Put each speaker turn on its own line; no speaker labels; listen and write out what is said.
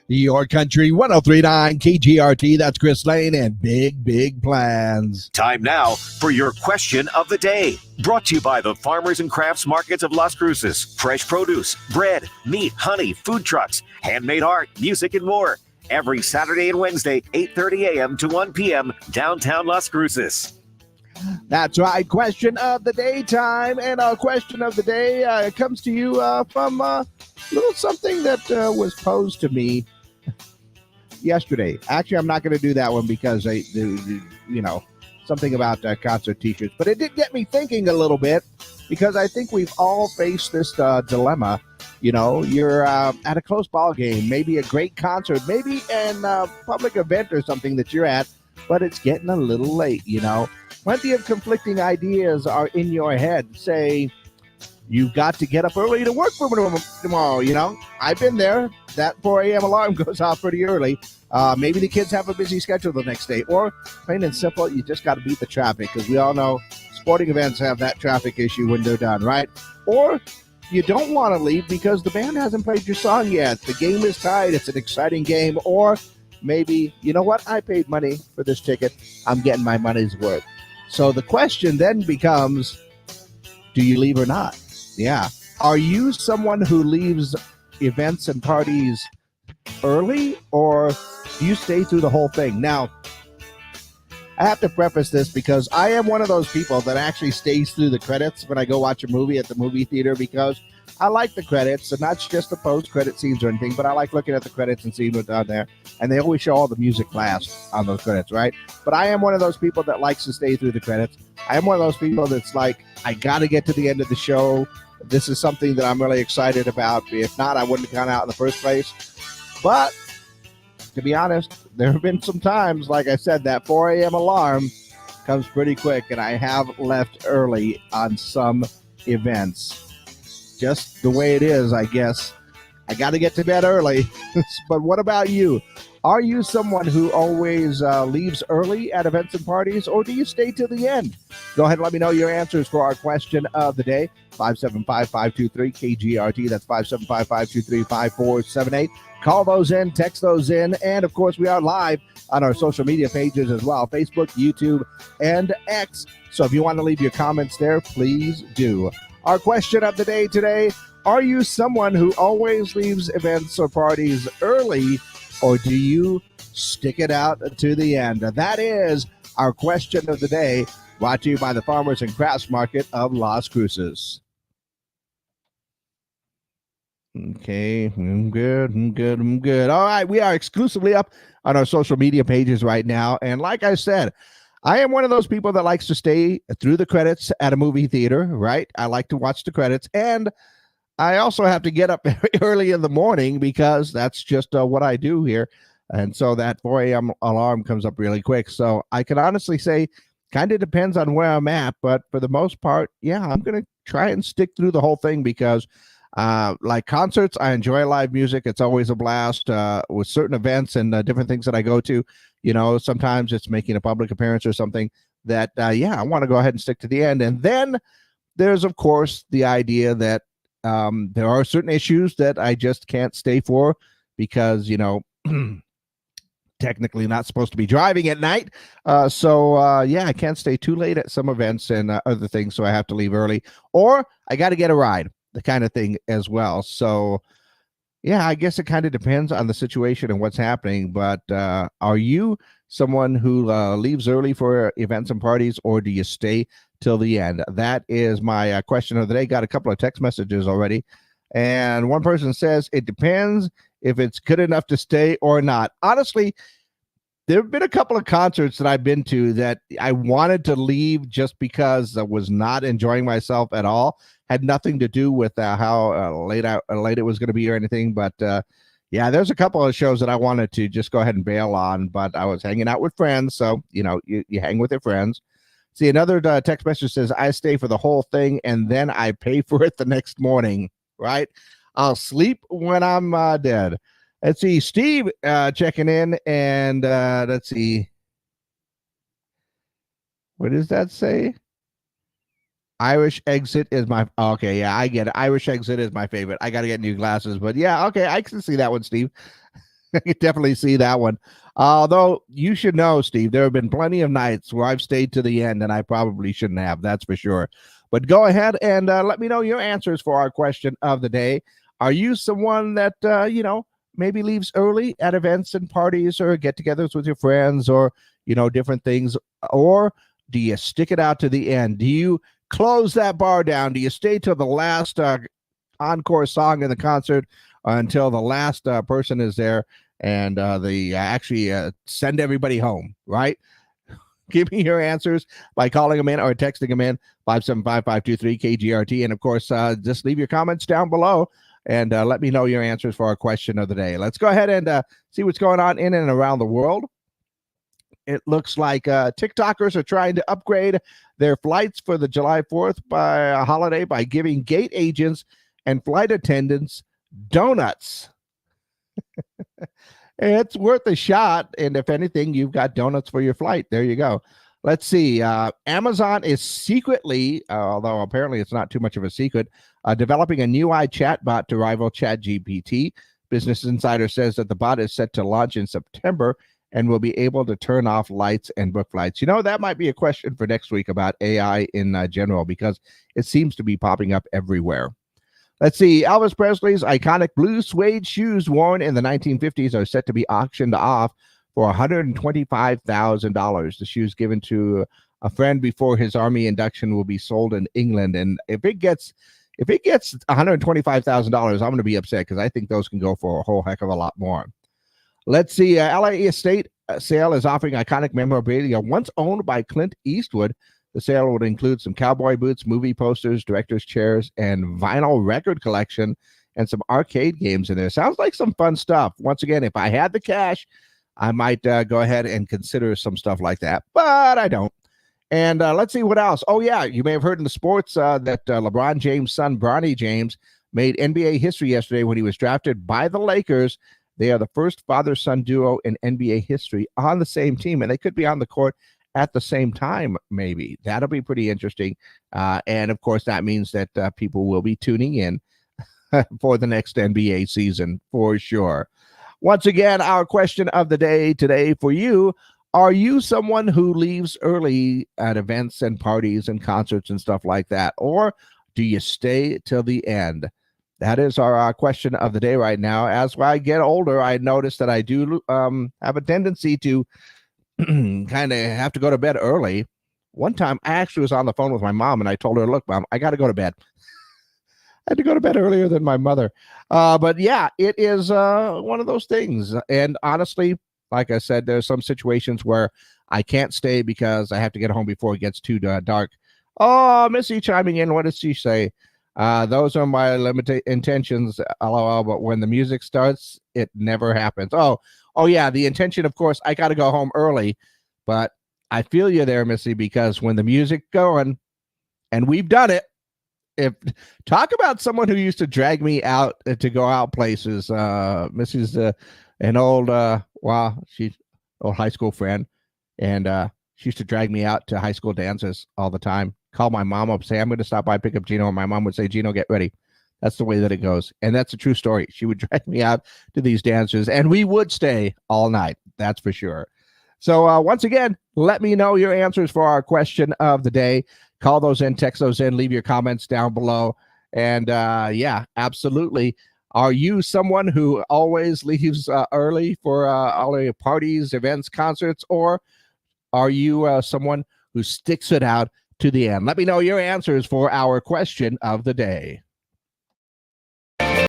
Your Country 103.9 KGRT. That's Chris Lane and Big, Big Plans.
Time now for your question of the day. Brought to you by the Farmers and Crafts Markets of Las Cruces. Fresh produce, bread, meat, honey, food trucks, handmade art, music, and more. Every Saturday and Wednesday, 8:30 a.m. to 1 p.m. downtown Las Cruces.
That's right. Question of the day time. And our question of the day comes to you from a little something that was posed to me yesterday. Actually, I'm not going to do that one because something about concert t-shirts. But it did get me thinking a little bit because I think we've all faced this dilemma. You know, you're at a close ball game, maybe a great concert, maybe in a public event or something that you're at, but it's getting a little late, you know. Plenty of conflicting ideas are in your head. Say, you've got to get up early to work for tomorrow, you know. I've been there. That 4 a.m. alarm goes off pretty early. Maybe the kids have a busy schedule the next day. Or, plain and simple, you just got to beat the traffic because we all know sporting events have that traffic issue when they're done, right? Or you don't want to leave because the band hasn't played your song yet. The game is tied. It's an exciting game. Or maybe, you know what? I paid money for this ticket. I'm getting my money's worth. So the question then becomes, do you leave or not? Yeah. Are you someone who leaves events and parties early, or do you stay through the whole thing? Now, I have to preface this because I am one of those people that actually stays through the credits when I go watch a movie at the movie theater because I like the credits, and not just the post-credit scenes or anything, but I like looking at the credits and seeing what's on there. And they always show all the music last on those credits, right? But I am one of those people that likes to stay through the credits. I am one of those people that's like, I got to get to the end of the show. This is something that I'm really excited about. If not, I wouldn't have gone out in the first place. But to be honest, there have been some times, like I said, that 4 a.m. alarm comes pretty quick, and I have left early on some events. Just the way it is, I guess. I got to get to bed early. But what about you? Are you someone who always leaves early at events and parties, or do you stay till the end? Go ahead and let me know your answers for our question of the day. 575-523-KGRT. That's 575-523-5478. Call those in, text those in, and of course we are live on our social media pages as well, Facebook, YouTube, and X. So if you want to leave your comments there, please do. Our question of the day today, are you someone who always leaves events or parties early, or do you stick it out to the end? That is our question of the day, brought to you by the Farmers and Crafts Market of Las Cruces. Okay, I'm good. All right, we are exclusively up on our social media pages right now. And like I said, I am one of those people that likes to stay through the credits at a movie theater, right? I like to watch the credits. And I also have to get up very early in the morning because that's just what I do here. And so that 4 a.m. alarm comes up really quick. So I can honestly say kind of depends on where I'm at. But for the most part, yeah, I'm going to try and stick through the whole thing because like concerts, I enjoy live music. It's always a blast with certain events and different things that I go to. You know, sometimes it's making a public appearance or something that, I want to go ahead and stick to the end. And then there's, of course, the idea that there are certain issues that I just can't stay for because, you know, technically not supposed to be driving at night. I can't stay too late at some events and other things. So I have to leave early, or I got to get a ride, the kind of thing as well. So yeah, I guess it kind of depends on the situation and what's happening. But are you someone who leaves early for events and parties, or do you stay till the end? That is my question of the day. Got a couple of text messages already. And one person says, it depends if it's good enough to stay or not. Honestly, there have been a couple of concerts that I've been to that I wanted to leave just because I was not enjoying myself at all. Had nothing to do with how late it was going to be or anything. But there's a couple of shows that I wanted to just go ahead and bail on, but I was hanging out with friends. So, you know, you hang with your friends. See, another text message says, I stay for the whole thing and then I pay for it the next morning, right? I'll sleep when I'm dead. Let's see, Steve checking in, and let's see. What does that say? Irish Exit is my okay. Yeah, I get it. Irish Exit is my favorite. I got to get new glasses, but yeah, okay, I can see that one, Steve. I can definitely see that one. Although you should know, Steve, there have been plenty of nights where I've stayed to the end, and I probably shouldn't have. That's for sure. But go ahead and let me know your answers for our question of the day. Are you someone that maybe leaves early at events and parties or get-togethers with your friends, or different things, or do you stick it out to the end? Do you close that bar down? Do you stay till the last encore song in the concert until the last person is there and they actually send everybody home, right? Give me your answers by calling them in or texting them in 575-523-KGRT. And of course, just leave your comments down below and let me know your answers for our question of the day. Let's go ahead and see what's going on in and around the world. It looks like TikTokers are trying to upgrade their flights for the July 4th holiday by giving gate agents and flight attendants donuts. It's worth a shot. And if anything, you've got donuts for your flight. There you go. Let's see. Amazon is secretly, although apparently it's not too much of a secret, developing a new AI chatbot to rival ChatGPT. Business Insider says that the bot is set to launch in September and will be able to turn off lights and book flights. That might be a question for next week about AI in general, because it seems to be popping up everywhere. Let's see. Elvis Presley's iconic blue suede shoes worn in the 1950s are set to be auctioned off for $125,000. The shoes given to a friend before his army induction will be sold in England. And if it gets $125,000, I'm going to be upset, because I think those can go for a whole heck of a lot more. Let's see. LA Estate sale is offering iconic memorabilia once owned by Clint Eastwood. The sale would include some cowboy boots, movie posters, director's chairs, and vinyl record collection, and some arcade games in there. Sounds like some fun stuff. Once again, if I had the cash, I might go ahead and consider some stuff like that, but I don't. And let's see what else. Oh, yeah, you may have heard in the sports that LeBron James' son, Bronny James, made NBA history yesterday when he was drafted by the Lakers. They are the first father-son duo in NBA history on the same team, and they could be on the court at the same time, maybe. That'll be pretty interesting. And, of course, that means that people will be tuning in for the next NBA season for sure. Once again, our question of the day today for you: are you someone who leaves early at events and parties and concerts and stuff like that, or do you stay till the end? That is our question of the day right now. As I get older, I notice that I do have a tendency to kind of have to go to bed early. One time, I actually was on the phone with my mom, and I told her, look, Mom, I got to go to bed. I had to go to bed earlier than my mother. But yeah, it is one of those things. And honestly, like I said, there's some situations where I can't stay because I have to get home before it gets too dark. Oh, Missy chiming in. What does she say? Those are my limited intentions, LOL. But when the music starts, it never happens. Oh, yeah. The intention, of course, I got to go home early. But I feel you there, Missy, because when the music going, and we've done it. Talk about someone who used to drag me out to go out places. Missy's an old, she's old high school friend, and she used to drag me out to high school dances all the time. Call my mom up, say, I'm going to stop by, pick up Gino, and my mom would say, Gino, get ready. That's the way that it goes, and that's a true story. She would drag me out to these dances, and we would stay all night. That's for sure. So once again, let me know your answers for our question of the day. Call those in, text those in, leave your comments down below. And yeah, absolutely. Are you someone who always leaves early for all your parties, events, concerts, or are you someone who sticks it out to the end? Let me know your answers for our question of the day.